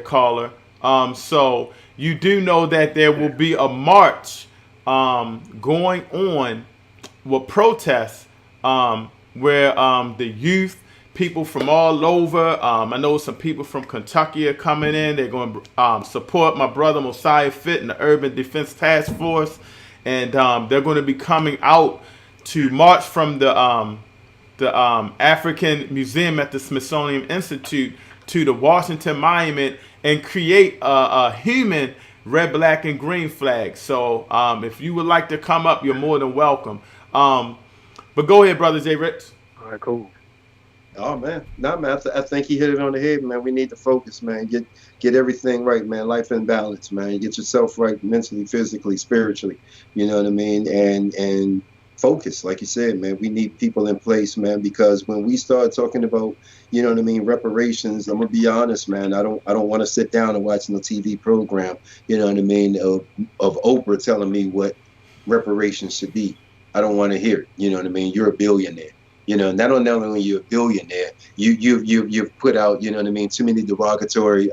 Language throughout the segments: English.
caller. So you do know that there will be a march going on with protests where the youth, people from all over, I know some people from Kentucky are coming in. They're going to support my brother Mosiah Fit and the Urban Defense Task Force. And they're going to be coming out to march from the African Museum at the Smithsonian Institute to the Washington Monument and create a human red, black, and green flag. So if you would like to come up, you're more than welcome. But go ahead, brother JRich. All right, cool. Oh man, no man, I think he hit it on the head, man. We need to focus, man. Get everything right, man. Life in balance, man. Get yourself right, mentally, physically, spiritually. You know what I mean? And focus, like you said, man. We need people in place, man. Because when we start talking about, you know what I mean, reparations, I'm gonna be honest, man. I don't want to sit down and watch no TV program, you know what I mean, of Oprah telling me what reparations should be. I don't want to hear it. You know what I mean? You're a billionaire. You know, not only you're a billionaire, you've put out, you know what I mean, too many derogatory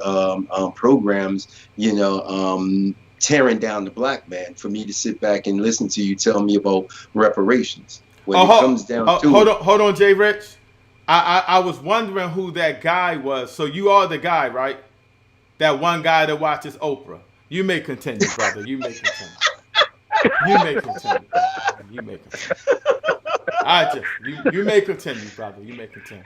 programs, you know, tearing down the black man for me to sit back and listen to you tell me about reparations. When it comes down to hold on, JRich. I was wondering who that guy was. So you are the guy, right? That one guy that watches Oprah. You may continue, brother. You may continue. You may continue. Brother. You may continue. You may continue, brother. You may continue.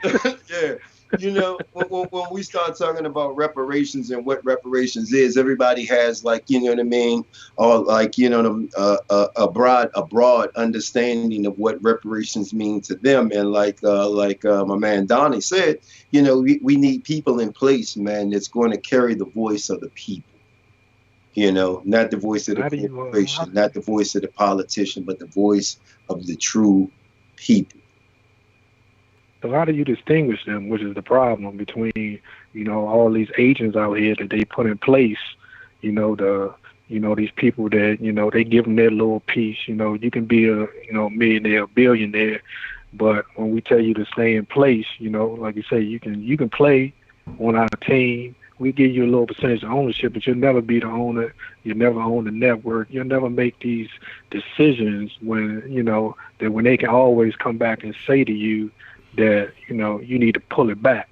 Yeah, you know, when we start talking about reparations and what reparations is, everybody has, like, you know what I mean, or like, you know, a broad understanding of what reparations mean to them. And like my man Donnie said, you know, we need people in place, man, that's going to carry the voice of the people. You know, not the voice of the corporation, not the voice of the politician, but the voice of the true people. So how do you distinguish them, which is the problem between, you know, all these agents out here that they put in place, you know, these people that, you know, they give them their little piece. You know, you can be a, you know, millionaire, billionaire, but when we tell you to stay in place, you know, like you say, you can play on our team. We give you a little percentage of ownership, but you'll never be the owner. You'll never own the network. You'll never make these decisions when, you know, that when they can always come back and say to you that, you know, you need to pull it back.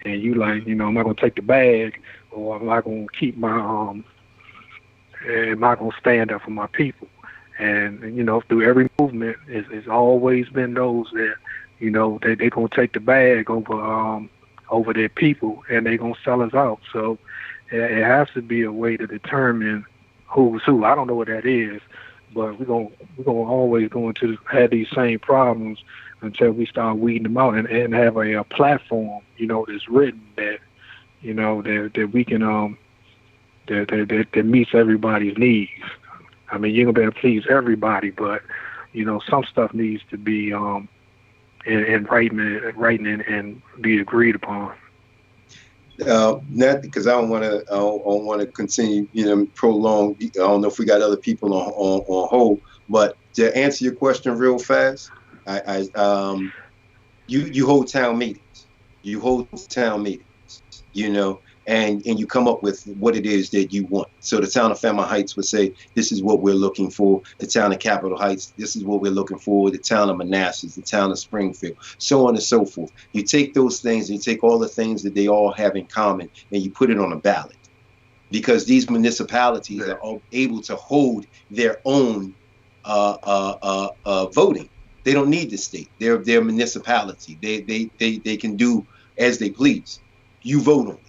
And you like, you know, I'm not going to take the bag, or I'm not going to keep my, I'm not going to stand up for my people. And, you know, through every movement, it's always been those that, you know, they're going to take the bag over their people, and they're going to sell us out. So it has to be a way to determine who's who. I don't know what that is, but we're gonna always going to have these same problems until we start weeding them out and have a platform, you know, that's written that, you know, that we can that meets everybody's needs. I mean, you're gonna be able to please everybody, but, you know, some stuff needs to be in writing and be agreed upon. Not because I don't want to continue, you know, prolong. I don't know if we got other people on hold, but to answer your question real fast, you hold town meetings. You hold town meetings, you know, and you come up with what it is that you want. So the town of Fairmont Heights would say, this is what we're looking for. The town of Capitol Heights, this is what we're looking for. The town of Manassas, the town of Springfield, so on and so forth. You take those things and you take all the things that they all have in common and you put it on a ballot. Because these municipalities are all able to hold their own voting. They don't need the state. They're a municipality. They can do as they please. You vote on it.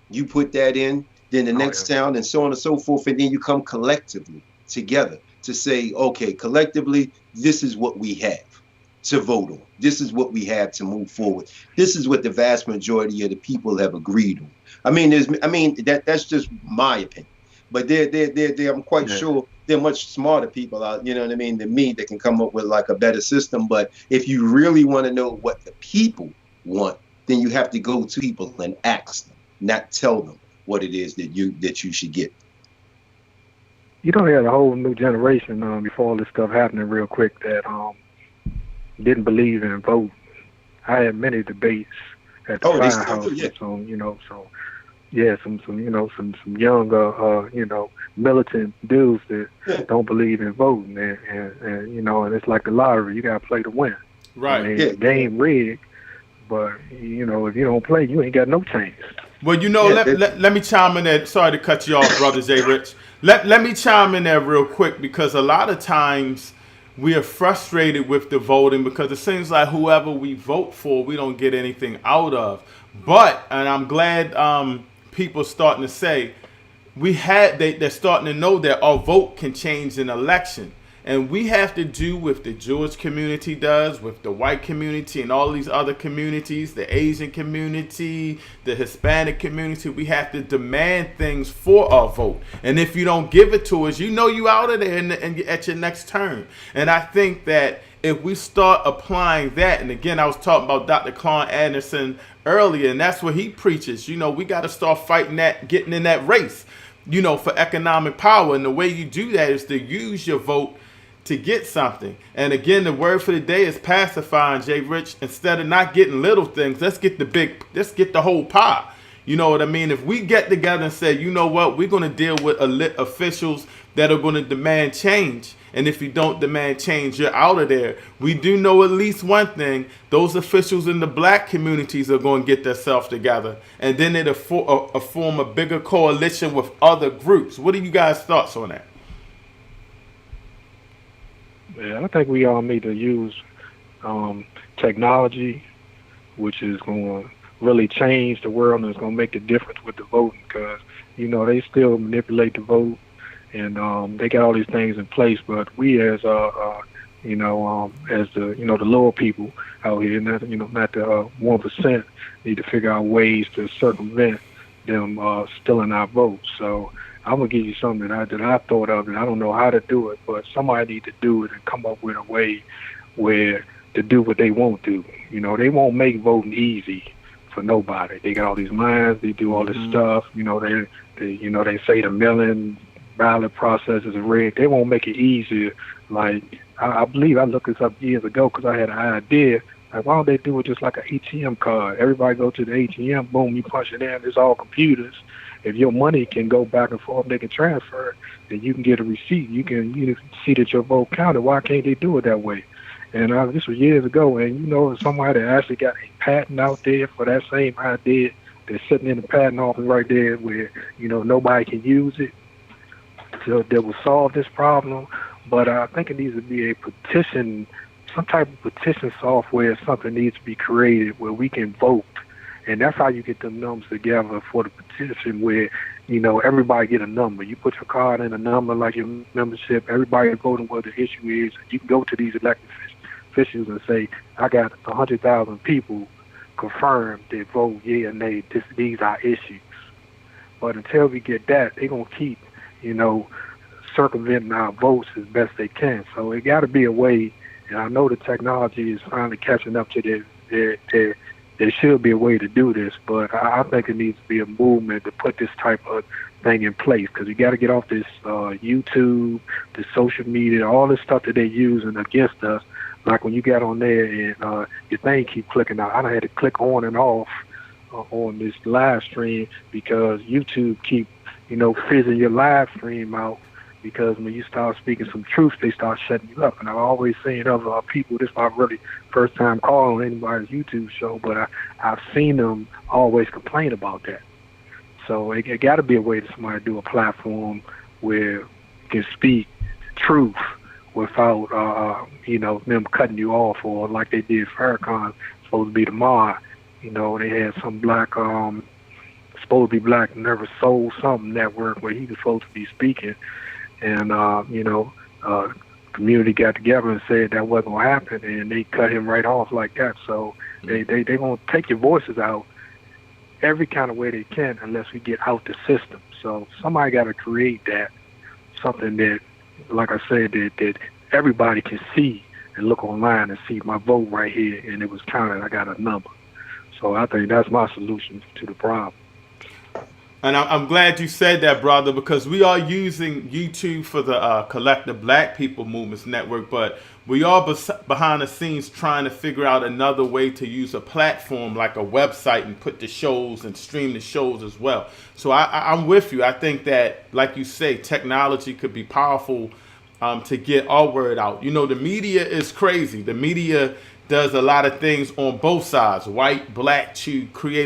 You put that in, then the next town, and so on and so forth, and then you come collectively together to say, okay, collectively, this is what we have to vote on. This is what we have to move forward. This is what the vast majority of the people have agreed on. I mean, that's just my opinion, but I'm quite sure they're much smarter people out, you know what I mean, than me, that can come up with like a better system. But if you really want to know what the people want, then you have to go to people and ask them, not tell them what it is that you should get. You know, there's a whole new generation before all this stuff happening real quick that didn't believe in voting. I had many debates at the firehouse. Yeah. So, you know, so some young militant dudes that don't believe in voting, and it's like the lottery. You gotta play to win. I Right. mean, Yeah, the game rigged, but if you don't play, you ain't got no chance. Well, yeah. let me chime in there. Sorry to cut you off, brother JRich. Let me chime in there real quick because a lot of times we are frustrated with the voting because it seems like whoever we vote for, we don't get anything out of. But, and I'm glad people starting to say, they're starting to know that our vote can change an election. And we have to do what the Jewish community does, with the white community and all these other communities, the Asian community, the Hispanic community. We have to demand things for our vote. And if you don't give it to us, you out of there and at your next turn. And I think that if we start applying that, and again, I was talking about Dr. Clark Anderson earlier, and that's what he preaches. We got to start fighting that, getting in that race, for economic power. And the way you do that is to use your vote to get something. And again, the word for the day is pacifying, JRich. Instead of not getting little things, let's get the whole pie. You know what I mean? If we get together and say, you know what, we're going to deal with officials that are going to demand change. And if you don't demand change, you're out of there. We do know at least one thing. Those officials in the black communities are going to get themselves together. And then it'll form a bigger coalition with other groups. What are you guys' thoughts on that? Yeah, I think we all need to use technology, which is going to really change the world and it's going to make the difference with the voting because, they still manipulate the vote and they got all these things in place. But we as, as the lower people out here, not the 1%, need to figure out ways to circumvent them stealing our votes. So I'm gonna give you something that I thought of, and I don't know how to do it, but somebody need to do it and come up with a way where to do what they won't do. They won't make voting easy for nobody. They got all these lines, they do all this stuff. They say the mail-in ballot process is rigged. They won't make it easier. Like I believe I looked this up years ago because I had an idea. Like, why don't they do it just like an ATM card? Everybody go to the ATM, boom, you punch it in. It's all computers. If your money can go back and forth, they can transfer it, then you can get a receipt. You can see that your vote counted. Why can't they do it that way? And this was years ago, and somebody that actually got a patent out there for that same idea that's sitting in the patent office right there where, nobody can use it. So that will solve this problem. But I think it needs to be a petition, some type of petition software, something needs to be created where we can vote. And that's how you get the numbers together for the petition where, everybody get a number. You put your card in a number like your membership. Everybody voting what the issue is. You can go to these elected officials and say, I got 100,000 people confirmed that vote yeah or nay. These are issues. But until we get that, they're going to keep, circumventing our votes as best they can. So it got to be a way, and I know the technology is finally catching up to there should be a way to do this, but I think it needs to be a movement to put this type of thing in place because you got to get off this YouTube, the social media, all this stuff that they're using against us. Like when you got on there and your thing keep clicking out. I done had to click on and off on this live stream because YouTube keep, fizzing your live stream out because when you start speaking some truth, they start shutting you up. And I've always seen other people, this is not really first time calling anybody's YouTube show, but I've seen them always complain about that. So it got to be a way that somebody do a platform where you can speak truth without, them cutting you off or like they did Farrakhan, supposed to be tomorrow. They had some black, supposed to be Black Nervous Soul something network where he was supposed to be speaking. And, community got together and said that wasn't going to happen, and they cut him right off like that. So they going to take your voices out every kind of way they can unless we get out the system. So somebody got to create that, something that, like I said, that everybody can see and look online and see my vote right here, and it was counted. I got a number. So I think that's my solution to the problem. And I'm glad you said that, brother, because we are using YouTube for the Collective Black People Movements Network, but we are behind the scenes trying to figure out another way to use a platform like a website and put the shows and stream the shows as well. So I'm with you. I think that, like you say, technology could be powerful to get our word out. You know, the media is crazy. The media does a lot of things on both sides, white, black, to create